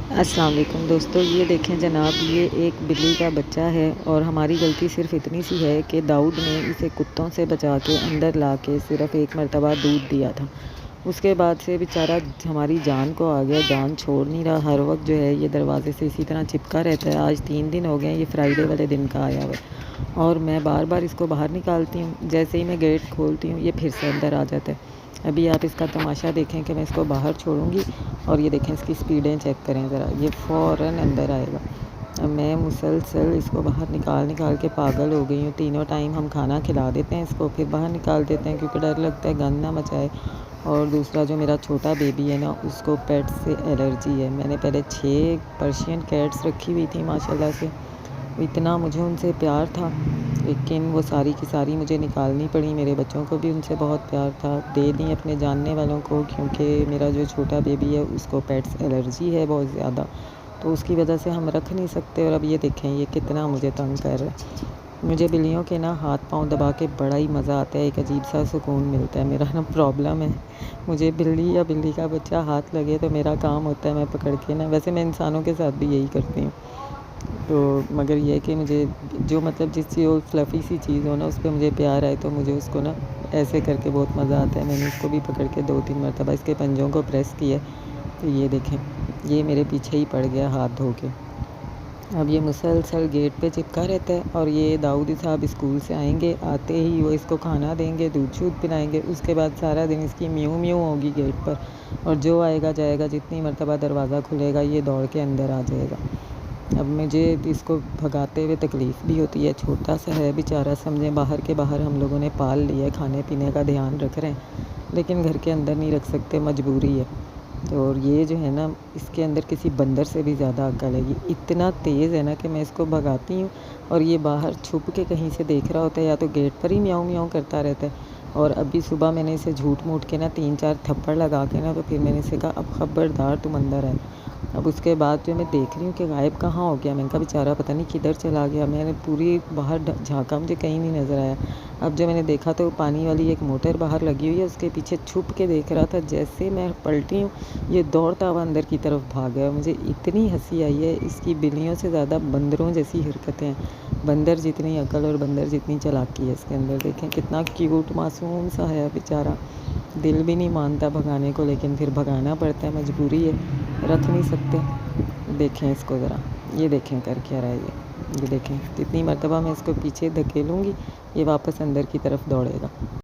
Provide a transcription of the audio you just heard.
अस्सलाम वालेकुम दोस्तों, ये देखें जनाब, ये एक बिल्ली का बच्चा है और हमारी गलती सिर्फ़ इतनी सी है कि दाऊद ने इसे कुत्तों से बचा के अंदर ला के सिर्फ़ एक मरतबा दूध दिया था। उसके बाद से बेचारा हमारी जान को आ गया, जान छोड़ नहीं रहा। हर वक्त जो है ये दरवाज़े से इसी तरह चिपका रहता है। आज 3 दिन हो गए हैं, ये फ्राइडे वाले दिन का आया हुआ है और मैं बार बार इसको बाहर निकालती हूँ। जैसे ही मैं गेट खोलती हूँ ये फिर से अंदर आ जाता है। अभी आप इसका तमाशा देखें कि मैं इसको बाहर छोड़ूंगी और ये देखें इसकी स्पीडें चेक करें ज़रा, ये फ़ौरन अंदर आएगा। अब मैं मुसलसल इसको बाहर निकाल निकाल के पागल हो गई हूँ। तीनों टाइम हम खाना खिला देते हैं इसको, फिर बाहर निकाल देते हैं क्योंकि डर लगता है गंद ना मचाए। और दूसरा जो मेरा छोटा बेबी है ना, उसको पेट से एलर्जी है। मैंने पहले 6 पर्शियन कैट्स रखी हुई थी माशाल्लाह से। इतना मुझे उनसे प्यार था, लेकिन वो सारी की सारी मुझे निकालनी पड़ी। मेरे बच्चों को भी उनसे बहुत प्यार था, दे दी अपने जानने वालों को, क्योंकि मेरा जो छोटा बेबी है उसको पेट्स एलर्जी है बहुत ज़्यादा, तो उसकी वजह से हम रख नहीं सकते। और अब ये देखें ये कितना मुझे तंग कर रहा है। मुझे बिल्लियों के ना हाथ पाँव दबा के बड़ा ही मज़ा आता है, एक अजीब सा सुकून मिलता है। मेरा ना प्रॉब्लम है, मुझे बिल्ली या बिल्ली का बच्चा हाथ लगे तो मेरा काम होता है मैं पकड़ के ना, वैसे मैं इंसानों के साथ भी यही करती हूँ। तो मगर ये है कि मुझे जो मतलब जिस चीज़ वो फ्लफ़ी सी चीज़ हो ना, उस पे मुझे प्यार आए तो मुझे उसको ना ऐसे करके बहुत मज़ा आता है। मैंने इसको भी पकड़ के 2-3 मरतबा इसके पंजों को प्रेस किया, तो ये देखें ये मेरे पीछे ही पड़ गया हाथ धो के। अब ये मुसलसल गेट पे चिपका रहता है और ये दाऊदी साहब स्कूल से आएंगे, आते ही वो इसको खाना देंगे, दूध शूध पिलाएंगे। उसके बाद सारा दिन इसकी म्यूँ म्यूँ होगी गेट पर, और जो आएगा जाएगा, जितनी मरतबा दरवाज़ा खुलेगा ये दौड़ के अंदर आ जाएगा। अब मुझे इसको भगाते हुए तकलीफ़ भी होती है, छोटा सा है बेचारा, समझें बाहर के बाहर हम लोगों ने पाल लिया है, खाने पीने का ध्यान रख रहे हैं, लेकिन घर के अंदर नहीं रख सकते, मजबूरी है। तो और ये जो है ना, इसके अंदर किसी बंदर से भी ज़्यादा अक्ल है। ये इतना तेज़ है ना कि मैं इसको भगाती हूँ और ये बाहर छुप के कहीं से देख रहा होता है, या तो गेट पर ही म्याऊं म्याऊं करता रहता है। और अभी सुबह मैंने इसे झूठ मूठ के ना 3-4 थप्पड़ लगा के ना, तो फिर मैंने इसे कहा अब ख़बरदार तुम अंदर आए। अब उसके बाद जो मैं देख रही हूँ कि गायब कहाँ हो गया, मैंने कहा बेचारा पता नहीं किधर चला गया। मैंने पूरी बाहर झाँका, मुझे कहीं नहीं नज़र आया। अब जो मैंने देखा तो पानी वाली एक मोटर बाहर लगी हुई है, उसके पीछे छुप के देख रहा था। जैसे मैं पलटी हूँ ये दौड़ता हुआ अंदर की तरफ भाग गया। मुझे इतनी हंसी आई है, इसकी बिल्लियों से ज़्यादा बंदरों जैसी हरकतें हैं। बंदर जितनी अकल और बंदर जितनी चालाकी है इसके अंदर। देखें कितना क्यूट मासूम सा है बेचारा, दिल भी नहीं मानता भगाने को, लेकिन फिर भगाना पड़ता है, मजबूरी है, रख नहीं सकते। देखें इसको ज़रा, ये देखें कर क्या रहा है ये देखें, जितनी मरतबा मैं इसको पीछे धकेलूँगी ये वापस अंदर की तरफ दौड़ेगा।